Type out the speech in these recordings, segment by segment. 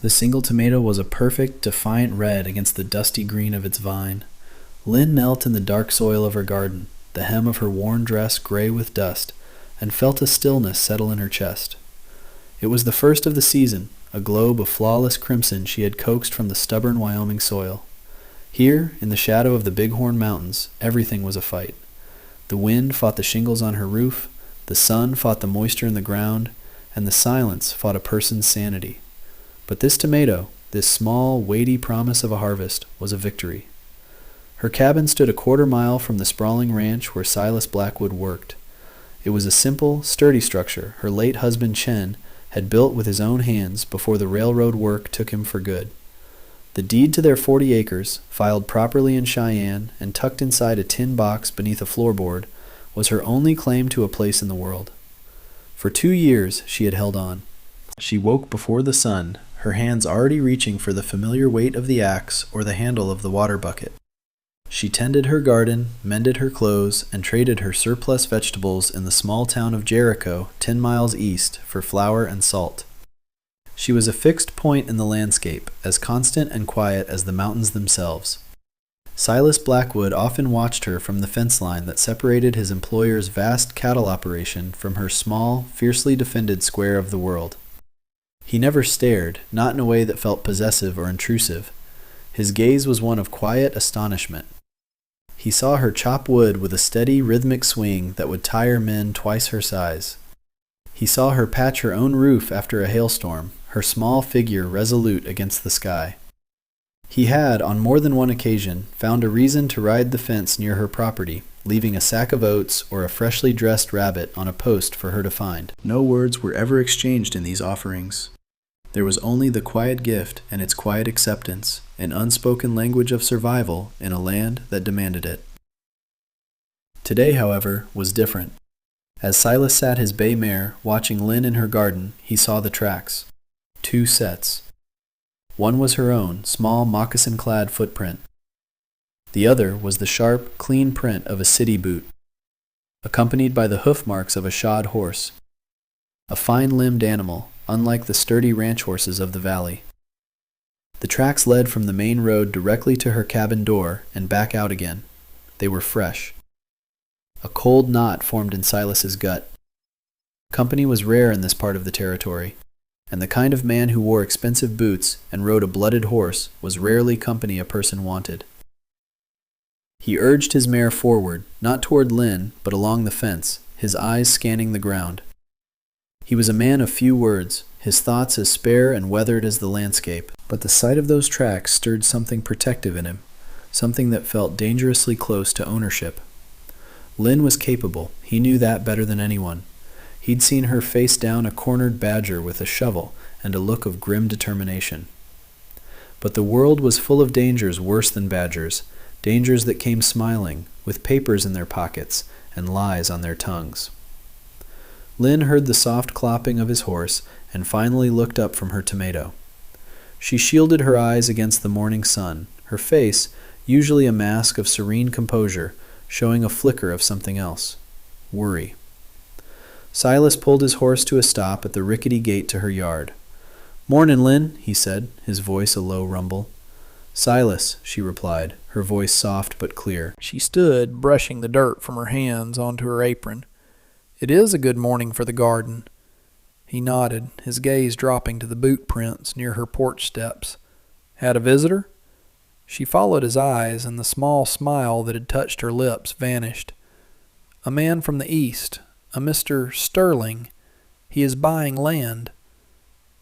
The single tomato was a perfect, defiant red against the dusty green of its vine. Lynn knelt in the dark soil of her garden, the hem of her worn dress gray with dust, and felt a stillness settle in her chest. It was the first of the season, a globe of flawless crimson she had coaxed from the stubborn Wyoming soil. Here, in the shadow of the Bighorn Mountains, everything was a fight. The wind fought the shingles on her roof, the sun fought the moisture in the ground, and the silence fought a person's sanity. But this tomato, this small, weighty promise of a harvest, was a victory. Her cabin stood a quarter-mile from the sprawling ranch where Silas Blackwood worked. It was a simple, sturdy structure her late husband Chen had built with his own hands before the railroad work took him for good. The deed to their 40 acres, filed properly in Cheyenne and tucked inside a tin box beneath a floorboard, was her only claim to a place in the world. For 2 years she had held on. She woke before the sun, her hands already reaching for the familiar weight of the axe or the handle of the water bucket. She tended her garden, mended her clothes, and traded her surplus vegetables in the small town of Jericho, 10 miles east, for flour and salt. She was a fixed point in the landscape, as constant and quiet as the mountains themselves. Silas Blackwood often watched her from the fence line that separated his employer's vast cattle operation from her small, fiercely defended square of the world. He never stared, not in a way that felt possessive or intrusive. His gaze was one of quiet astonishment. He saw her chop wood with a steady, rhythmic swing that would tire men twice her size. He saw her patch her own roof after a hailstorm, her small figure resolute against the sky. He had, on more than one occasion, found a reason to ride the fence near her property, leaving a sack of oats or a freshly dressed rabbit on a post for her to find. No words were ever exchanged in these offerings. There was only the quiet gift and its quiet acceptance, an unspoken language of survival in a land that demanded it. Today, however, was different. As Silas sat his bay mare, watching Lynn in her garden, he saw the tracks. 2 sets. One was her own, small, moccasin-clad footprint. The other was the sharp, clean print of a city boot, accompanied by the hoof marks of a shod horse. A fine-limbed animal, unlike the sturdy ranch horses of the valley. The tracks led from the main road directly to her cabin door and back out again. They were fresh. A cold knot formed in Silas's gut. Company was rare in this part of the territory, and the kind of man who wore expensive boots and rode a blooded horse was rarely company a person wanted. He urged his mare forward, not toward Lynn, but along the fence, his eyes scanning the ground. He was a man of few words, his thoughts as spare and weathered as the landscape, but the sight of those tracks stirred something protective in him, something that felt dangerously close to ownership. Lynn was capable, he knew that better than anyone. He'd seen her face down a cornered badger with a shovel and a look of grim determination. But the world was full of dangers worse than badgers, dangers that came smiling, with papers in their pockets and lies on their tongues. Lynn heard the soft clopping of his horse and finally looked up from her tomato. She shielded her eyes against the morning sun, her face, usually a mask of serene composure, showing a flicker of something else. Worry. Silas pulled his horse to a stop at the rickety gate to her yard. "Mornin', Lynn," he said, his voice a low rumble. "Silas," she replied, her voice soft but clear. She stood, brushing the dirt from her hands onto her apron. "It is a good morning for the garden." He nodded, his gaze dropping to the boot prints near her porch steps. "Had a visitor?" She followed his eyes, and the small smile that had touched her lips vanished. "A man from the east, a Mr. Sterling. He is buying land."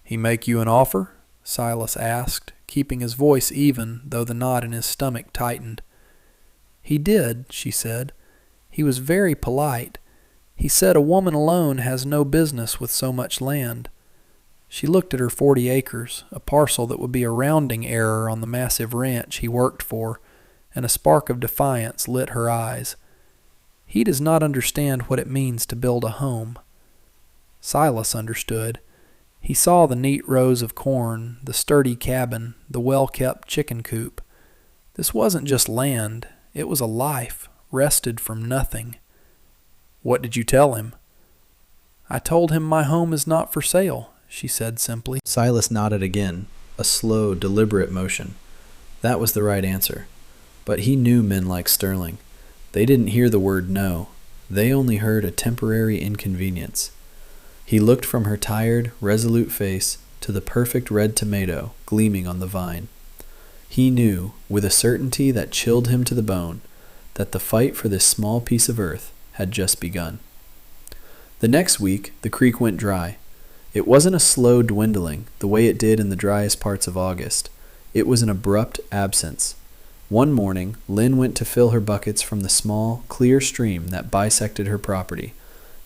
"He make you an offer?" Silas asked, keeping his voice even, though the knot in his stomach tightened. "He did," she said. "He was very polite. He said a woman alone has no business with so much land." She looked at her 40 acres, a parcel that would be a rounding error on the massive ranch he worked for, and a spark of defiance lit her eyes. He does not understand what it means to build a home. Silas understood. He saw the neat rows of corn, the sturdy cabin, the well-kept chicken coop. This wasn't just land, it was a life, wrested from nothing. "What did you tell him?" "I told him my home is not for sale," she said simply. Silas nodded again, a slow, deliberate motion. That was the right answer. But he knew men like Sterling. They didn't hear the word no. They only heard a temporary inconvenience. He looked from her tired, resolute face to the perfect red tomato gleaming on the vine. He knew, with a certainty that chilled him to the bone, that the fight for this small piece of earth had just begun. The next week, the creek went dry. It wasn't a slow dwindling, the way it did in the driest parts of August. It was an abrupt absence. One morning, Lynn went to fill her buckets from the small, clear stream that bisected her property,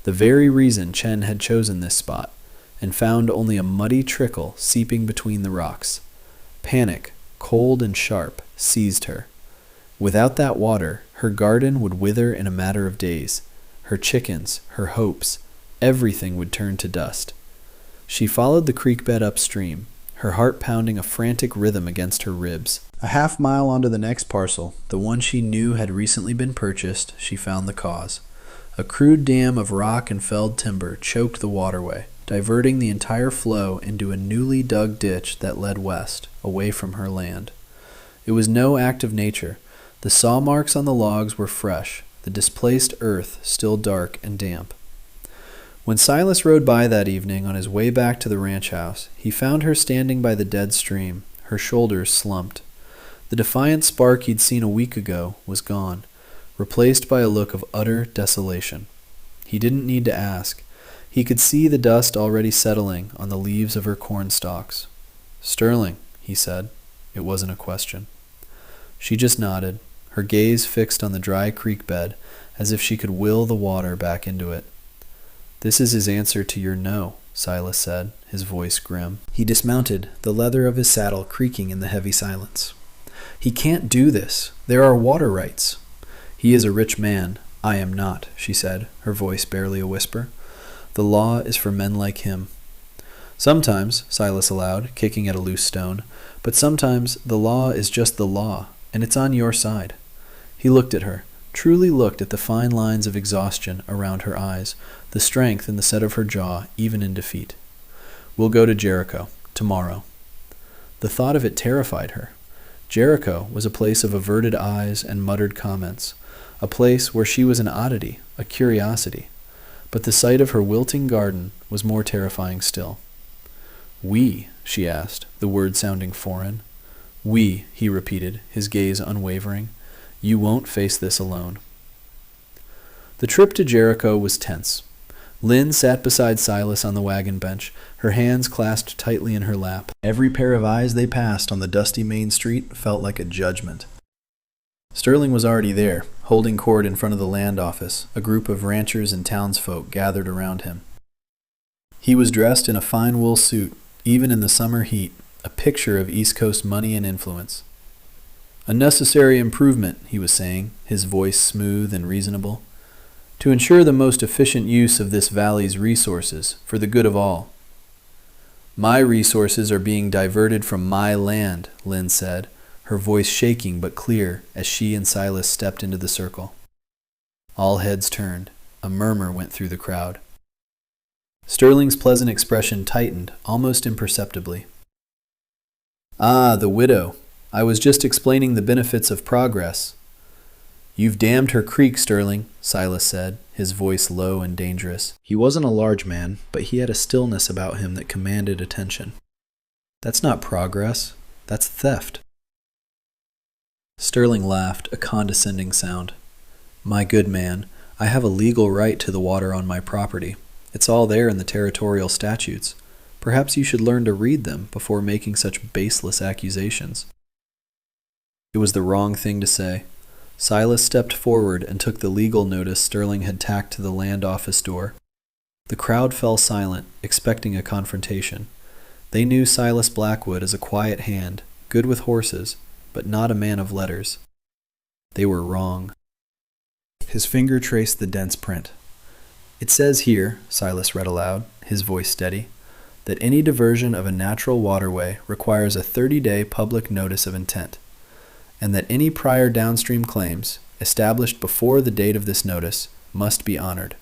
the very reason Chen had chosen this spot, and found only a muddy trickle seeping between the rocks. Panic, cold and sharp, seized her. Without that water, her garden would wither in a matter of days. Her chickens, her hopes, everything would turn to dust. She followed the creek bed upstream, her heart pounding a frantic rhythm against her ribs. A half-mile onto the next parcel, the one she knew had recently been purchased, she found the cause. A crude dam of rock and felled timber choked the waterway, diverting the entire flow into a newly dug ditch that led west, away from her land. It was no act of nature. The saw marks on the logs were fresh, the displaced earth still dark and damp. When Silas rode by that evening on his way back to the ranch house, he found her standing by the dead stream, her shoulders slumped. The defiant spark he'd seen a week ago was gone, replaced by a look of utter desolation. He didn't need to ask. He could see the dust already settling on the leaves of her corn stalks. "Sterling," he said. It wasn't a question. She just nodded, her gaze fixed on the dry creek bed, as if she could will the water back into it. "This is his answer to your no," Silas said, his voice grim. He dismounted, the leather of his saddle creaking in the heavy silence. "He can't do this. There are water rights." "He is a rich man. I am not," she said, her voice barely a whisper. "The law is for men like him." "Sometimes," Silas allowed, kicking at a loose stone, "but sometimes the law is just the law, and it's on your side." He looked at her, truly looked at the fine lines of exhaustion around her eyes, the strength in the set of her jaw, even in defeat. "We'll go to Jericho, tomorrow." The thought of it terrified her. Jericho was a place of averted eyes and muttered comments, a place where she was an oddity, a curiosity. But the sight of her wilting garden was more terrifying still. "We?" she asked, the word sounding foreign. "We," he repeated, his gaze unwavering. "You won't face this alone." The trip to Jericho was tense. Lynn sat beside Silas on the wagon bench, her hands clasped tightly in her lap. Every pair of eyes they passed on the dusty main street felt like a judgment. Sterling was already there, holding court in front of the land office, a group of ranchers and townsfolk gathered around him. He was dressed in a fine wool suit, even in the summer heat, a picture of East Coast money and influence. "A necessary improvement," he was saying, his voice smooth and reasonable, "to ensure the most efficient use of this valley's resources for the good of all." "My resources are being diverted from my land," Lynn said, her voice shaking but clear as she and Silas stepped into the circle. All heads turned. A murmur went through the crowd. Sterling's pleasant expression tightened, almost imperceptibly. "Ah, the widow. I was just explaining the benefits of progress." "You've dammed her creek, Sterling," Silas said, his voice low and dangerous. He wasn't a large man, but he had a stillness about him that commanded attention. "That's not progress. That's theft." Sterling laughed, a condescending sound. "My good man, I have a legal right to the water on my property. It's all there in the territorial statutes. Perhaps you should learn to read them before making such baseless accusations." It was the wrong thing to say. Silas stepped forward and took the legal notice Sterling had tacked to the land office door. The crowd fell silent, expecting a confrontation. They knew Silas Blackwood as a quiet hand, good with horses, but not a man of letters. They were wrong. His finger traced the dense print. "It says here," Silas read aloud, his voice steady, "that any diversion of a natural waterway requires a 30-day public notice of intent, and that any prior downstream claims, established before the date of this notice, must be honored."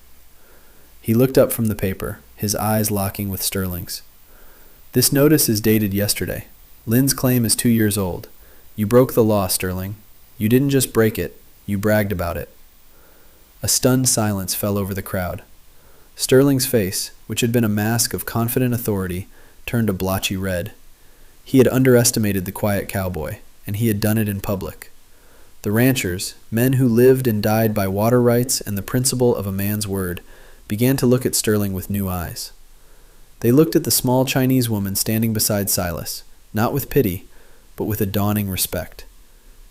He looked up from the paper, his eyes locking with Sterling's. "This notice is dated yesterday. Lynn's claim is 2 years old. You broke the law, Sterling. You didn't just break it, you bragged about it. A stunned silence fell over the crowd. Sterling's face, which had been a mask of confident authority, turned a blotchy red. He had underestimated the quiet cowboy, and he had done it in public. The ranchers, men who lived and died by water rights and the principle of a man's word, began to look at Sterling with new eyes. They looked at the small Chinese woman standing beside Silas, not with pity, but with a dawning respect.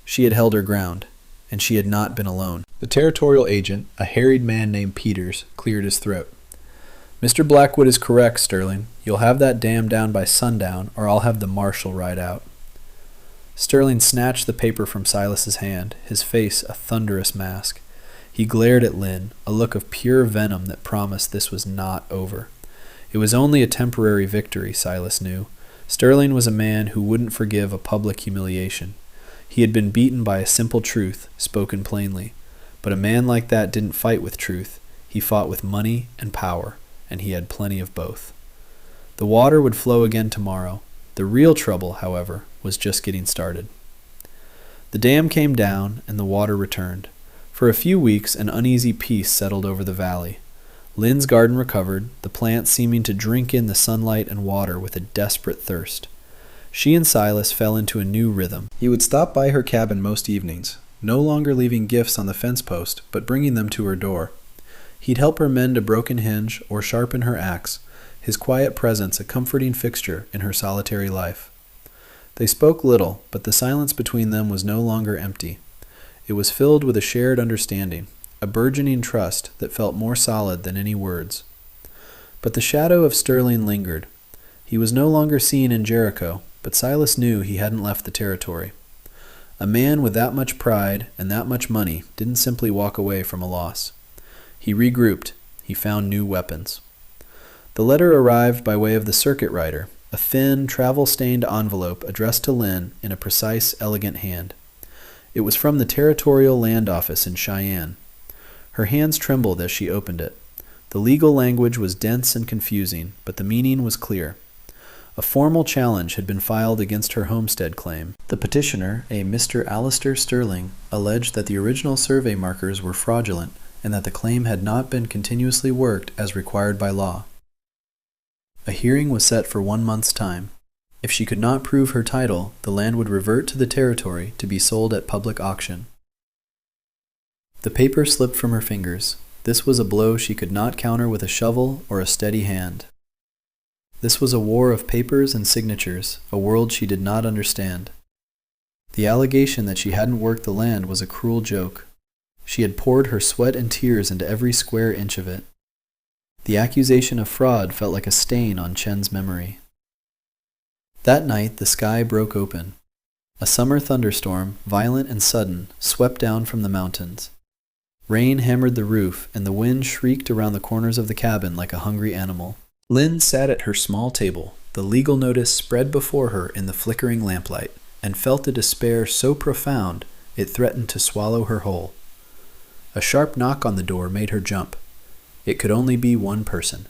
She had held her ground, and she had not been alone. The territorial agent, a harried man named Peters, cleared his throat. Mr. Blackwood is correct, Sterling. You'll have that dam down by sundown, or I'll have the marshal ride out. Sterling snatched the paper from Silas's hand, his face a thunderous mask. He glared at Lynn, a look of pure venom that promised this was not over. It was only a temporary victory, Silas knew. Sterling was a man who wouldn't forgive a public humiliation. He had been beaten by a simple truth, spoken plainly. But a man like that didn't fight with truth. He fought with money and power, and he had plenty of both. The water would flow again tomorrow. The real trouble, however, was just getting started. The dam came down, and the water returned. For a few weeks, an uneasy peace settled over the valley. Lynn's garden recovered, the plants seeming to drink in the sunlight and water with a desperate thirst. She and Silas fell into a new rhythm. He would stop by her cabin most evenings, no longer leaving gifts on the fence post, but bringing them to her door. He'd help her mend a broken hinge or sharpen her axe, his quiet presence a comforting fixture in her solitary life. They spoke little, but the silence between them was no longer empty. It was filled with a shared understanding, a burgeoning trust that felt more solid than any words. But the shadow of Sterling lingered. He was no longer seen in Jericho, but Silas knew he hadn't left the territory. A man with that much pride and that much money didn't simply walk away from a loss. He regrouped. He found new weapons. The letter arrived by way of the circuit rider, a thin, travel-stained envelope addressed to Lynn in a precise, elegant hand. It was from the Territorial Land Office in Cheyenne. Her hands trembled as she opened it. The legal language was dense and confusing, but the meaning was clear. A formal challenge had been filed against her homestead claim. The petitioner, a Mr. Alistair Sterling, alleged that the original survey markers were fraudulent and that the claim had not been continuously worked as required by law. A hearing was set for 1 month's time. If she could not prove her title, the land would revert to the territory to be sold at public auction. The paper slipped from her fingers. This was a blow she could not counter with a shovel or a steady hand. This was a war of papers and signatures, a world she did not understand. The allegation that she hadn't worked the land was a cruel joke. She had poured her sweat and tears into every square inch of it. The accusation of fraud felt like a stain on Chen's memory. That night the sky broke open. A summer thunderstorm, violent and sudden, swept down from the mountains. Rain hammered the roof, and the wind shrieked around the corners of the cabin like a hungry animal. Lynn sat at her small table, the legal notice spread before her in the flickering lamplight, and felt a despair so profound it threatened to swallow her whole. A sharp knock on the door made her jump. It could only be one person.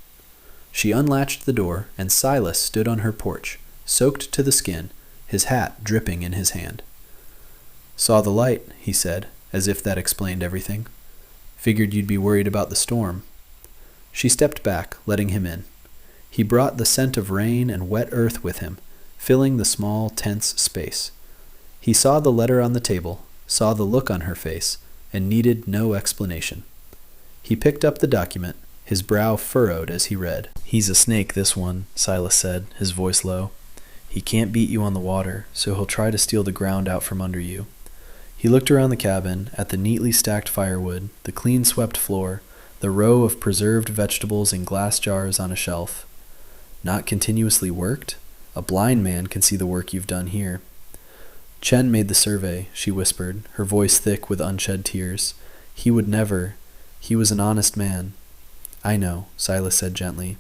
She unlatched the door, and Silas stood on her porch, soaked to the skin, his hat dripping in his hand. "Saw the light," he said, as if that explained everything. "Figured you'd be worried about the storm." She stepped back, letting him in. He brought the scent of rain and wet earth with him, filling the small, tense space. He saw the letter on the table, saw the look on her face, and needed no explanation. He picked up the document, his brow furrowed as he read. "He's a snake, this one," Silas said, his voice low. "He can't beat you on the water, so he'll try to steal the ground out from under you." He looked around the cabin, at the neatly stacked firewood, the clean-swept floor, the row of preserved vegetables in glass jars on a shelf. "Not continuously worked? A blind man can see the work you've done here." "Chen made the survey," she whispered, her voice thick with unshed tears. "He would never. He was an honest man." "I know," Silas said gently.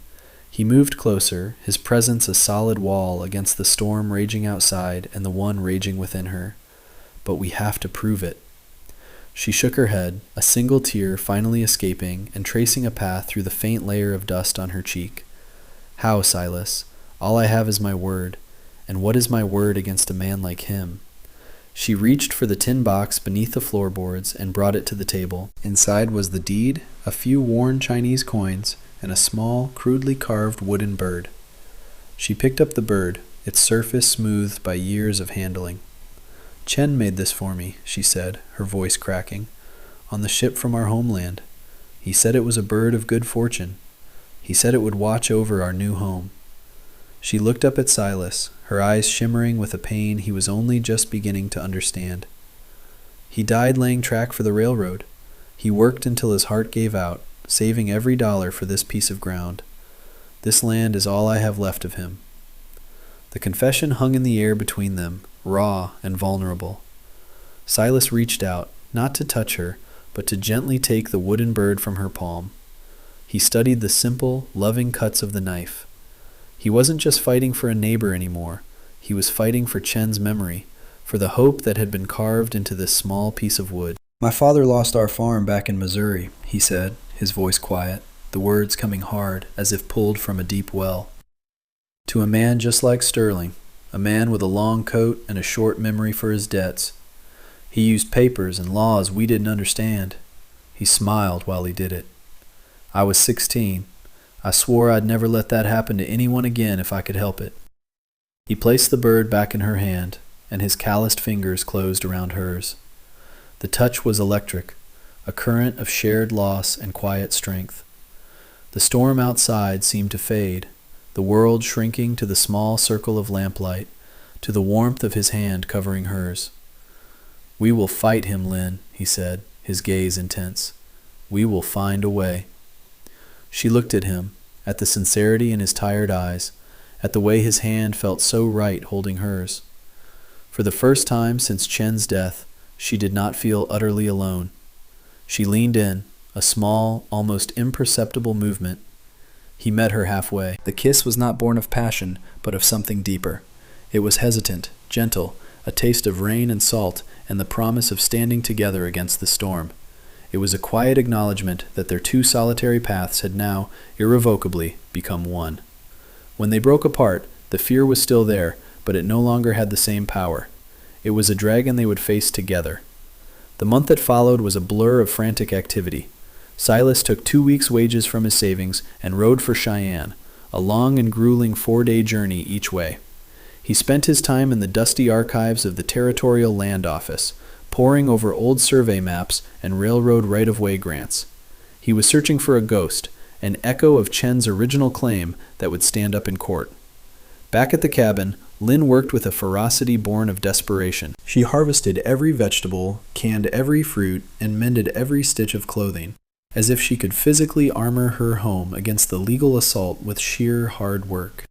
He moved closer, his presence a solid wall against the storm raging outside and the one raging within her. "But we have to prove it." She shook her head, a single tear finally escaping and tracing a path through the faint layer of dust on her cheek. "How, Silas? All I have is my word. And what is my word against a man like him? She reached for the tin box beneath the floorboards and brought it to the table. Inside was the deed, a few worn Chinese coins, and a small, crudely carved wooden bird. She picked up the bird, its surface smoothed by years of handling. "Chen made this for me," she said, her voice cracking, "on the ship from our homeland. He said it was a bird of good fortune. He said it would watch over our new home." She looked up at Silas, her eyes shimmering with a pain he was only just beginning to understand. "He died laying track for the railroad. He worked until his heart gave out, saving every dollar for this piece of ground. This land is all I have left of him." The confession hung in the air between them, raw and vulnerable. Silas reached out, not to touch her, but to gently take the wooden bird from her palm. He studied the simple, loving cuts of the knife. He wasn't just fighting for a neighbor anymore. He was fighting for Chen's memory, for the hope that had been carved into this small piece of wood. "My father lost our farm back in Missouri," he said, his voice quiet, the words coming hard, as if pulled from a deep well. "To a man just like Sterling, a man with a long coat and a short memory for his debts. He used papers and laws we didn't understand." He smiled while he did it. "I was 16. I swore I'd never let that happen to anyone again if I could help it." He placed the bird back in her hand, and his calloused fingers closed around hers. The touch was electric, a current of shared loss and quiet strength. The storm outside seemed to fade, the world shrinking to the small circle of lamplight, to the warmth of his hand covering hers. "We will fight him, Lynn," he said, his gaze intense. "We will find a way." She looked at him, at the sincerity in his tired eyes, at the way his hand felt so right holding hers. For the first time since Chen's death, she did not feel utterly alone. She leaned in, a small, almost imperceptible movement. He met her halfway. The kiss was not born of passion, but of something deeper. It was hesitant, gentle, a taste of rain and salt, and the promise of standing together against the storm. It was a quiet acknowledgement that their two solitary paths had now, irrevocably, become one. When they broke apart, the fear was still there, but it no longer had the same power. It was a dragon they would face together. The month that followed was a blur of frantic activity. Silas took 2 weeks' wages from his savings and rode for Cheyenne, a long and grueling 4-day journey each way. He spent his time in the dusty archives of the Territorial Land Office, poring over old survey maps and railroad right-of-way grants. He was searching for a ghost, an echo of Chen's original claim that would stand up in court. Back at the cabin, Lynn worked with a ferocity born of desperation. She harvested every vegetable, canned every fruit, and mended every stitch of clothing, as if she could physically armor her home against the legal assault with sheer hard work.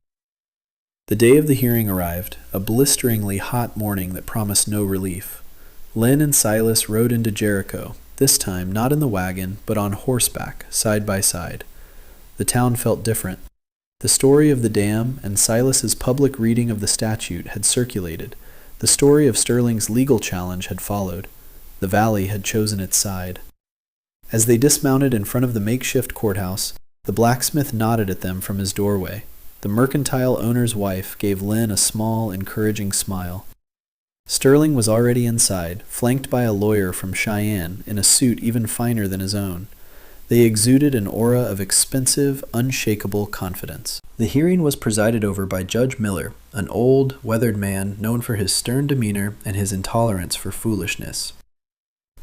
The day of the hearing arrived, a blisteringly hot morning that promised no relief. Lynn and Silas rode into Jericho, this time not in the wagon, but on horseback, side by side. The town felt different. The story of the dam and Silas's public reading of the statute had circulated. The story of Sterling's legal challenge had followed. The valley had chosen its side. As they dismounted in front of the makeshift courthouse, the blacksmith nodded at them from his doorway. The mercantile owner's wife gave Lynn a small, encouraging smile. Sterling was already inside, flanked by a lawyer from Cheyenne in a suit even finer than his own. They exuded an aura of expensive, unshakable confidence. The hearing was presided over by Judge Miller, an old, weathered man known for his stern demeanor and his intolerance for foolishness.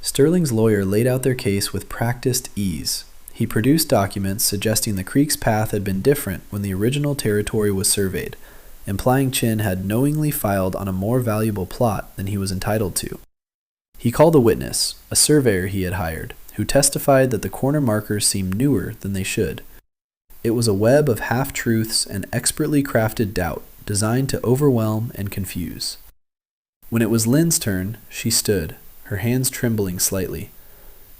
Sterling's lawyer laid out their case with practiced ease. He produced documents suggesting the creek's path had been different when the original territory was surveyed, implying Chen had knowingly filed on a more valuable plot than he was entitled to. He called a witness, a surveyor he had hired, who testified that the corner markers seemed newer than they should. It was a web of half-truths and expertly crafted doubt, designed to overwhelm and confuse. When it was Lynn's turn, she stood, her hands trembling slightly.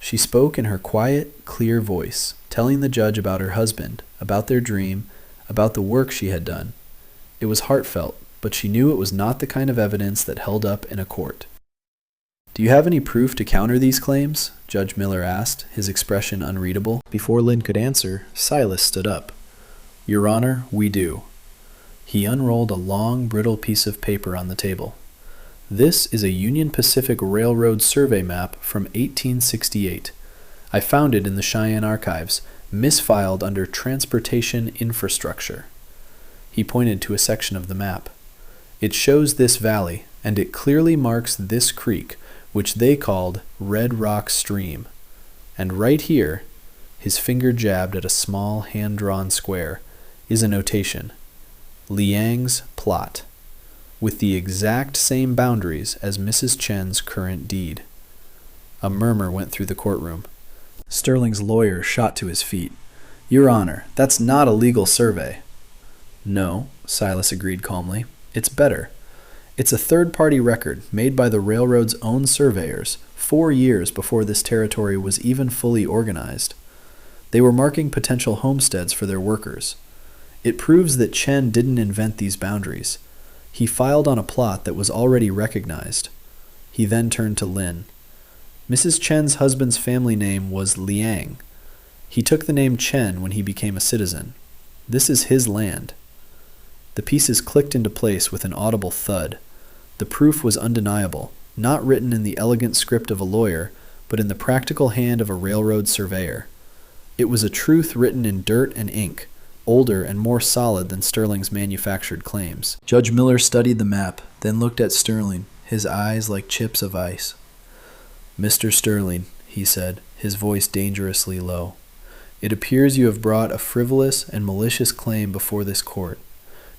She spoke in her quiet, clear voice, telling the judge about her husband, about their dream, about the work she had done. It was heartfelt, but she knew it was not the kind of evidence that held up in a court. "Do you have any proof to counter these claims?" Judge Miller asked, his expression unreadable. Before Lynn could answer, Silas stood up. "Your Honor, we do." He unrolled a long, brittle piece of paper on the table. "This is a Union Pacific Railroad survey map from 1868. I found it in the Cheyenne archives, misfiled under Transportation Infrastructure." He pointed to a section of the map. "It shows this valley, and it clearly marks this creek, which they called Red Rock Stream. And right here," his finger jabbed at a small hand-drawn square, "is a notation. Liang's plot, with the exact same boundaries as Mrs. Chen's current deed." A murmur went through the courtroom. Sterling's lawyer shot to his feet. "Your Honor, that's not a legal survey." "No," Silas agreed calmly. "It's better. It's a third-party record made by the railroad's own surveyors 4 years before this territory was even fully organized. They were marking potential homesteads for their workers. It proves that Chen didn't invent these boundaries. He filed on a plot that was already recognized." He then turned to Lin. "Mrs. Chen's husband's family name was Liang. He took the name Chen when he became a citizen. This is his land." The pieces clicked into place with an audible thud. The proof was undeniable, not written in the elegant script of a lawyer, but in the practical hand of a railroad surveyor. It was a truth written in dirt and ink, older and more solid than Sterling's manufactured claims. Judge Miller studied the map, then looked at Sterling, his eyes like chips of ice. "Mr. Sterling," he said, his voice dangerously low, "it appears you have brought a frivolous and malicious claim before this court.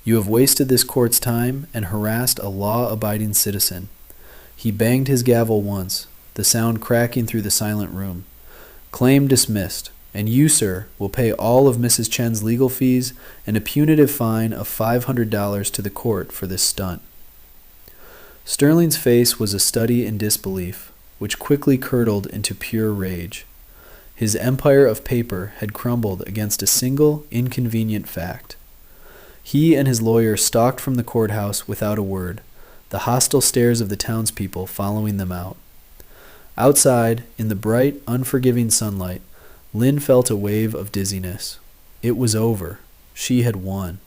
You have wasted this court's time and harassed a law-abiding citizen." He banged his gavel once, the sound cracking through the silent room. "Claim dismissed, and you, sir, will pay all of Mrs. Chen's legal fees and a punitive fine of $500 to the court for this stunt." Sterling's face was a study in disbelief, which quickly curdled into pure rage. His empire of paper had crumbled against a single, inconvenient fact. He and his lawyer stalked from the courthouse without a word, the hostile stares of the townspeople following them out. Outside, in the bright, unforgiving sunlight, Lynn felt a wave of dizziness. It was over. She had won.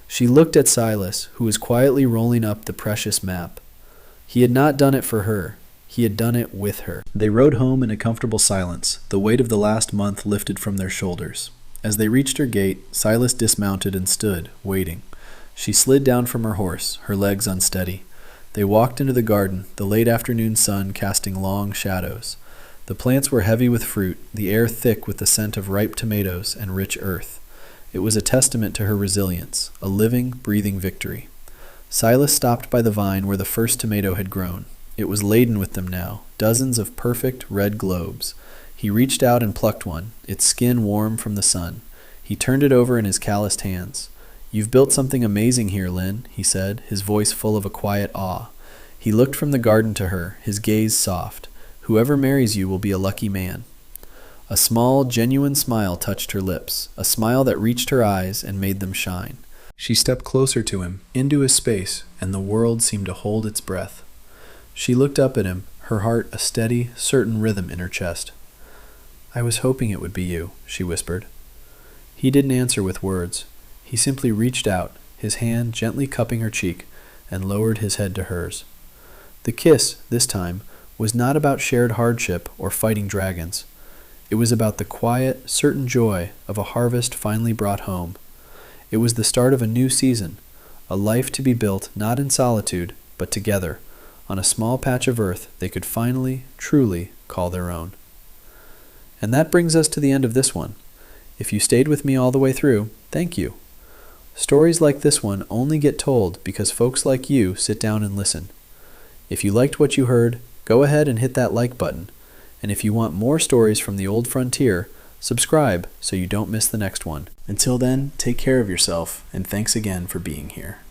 She looked at Silas, who was quietly rolling up the precious map. He had not done it for her. He had done it with her. They rode home in a comfortable silence, the weight of the last month lifted from their shoulders. As they reached her gate, Silas dismounted and stood, waiting. She slid down from her horse, her legs unsteady. They walked into the garden, the late afternoon sun casting long shadows. The plants were heavy with fruit, the air thick with the scent of ripe tomatoes and rich earth. It was a testament to her resilience, a living, breathing victory. Silas stopped by the vine where the first tomato had grown. It was laden with them now, dozens of perfect red globes. He reached out and plucked one, its skin warm from the sun. He turned it over in his calloused hands. "You've built something amazing here, Lynn," he said, his voice full of a quiet awe. He looked from the garden to her, his gaze soft. "Whoever marries you will be a lucky man." A small, genuine smile touched her lips, a smile that reached her eyes and made them shine. She stepped closer to him, into his space, and the world seemed to hold its breath. She looked up at him, her heart a steady, certain rhythm in her chest. "I was hoping it would be you," she whispered. He didn't answer with words. He simply reached out, his hand gently cupping her cheek, and lowered his head to hers. The kiss, this time, was not about shared hardship or fighting dragons. It was about the quiet, certain joy of a harvest finally brought home. It was the start of a new season, a life to be built not in solitude, but together, on a small patch of earth they could finally, truly call their own. And that brings us to the end of this one. If you stayed with me all the way through, thank you. Stories like this one only get told because folks like you sit down and listen. If you liked what you heard, go ahead and hit that like button. And if you want more stories from the old frontier, subscribe so you don't miss the next one. Until then, take care of yourself, and thanks again for being here.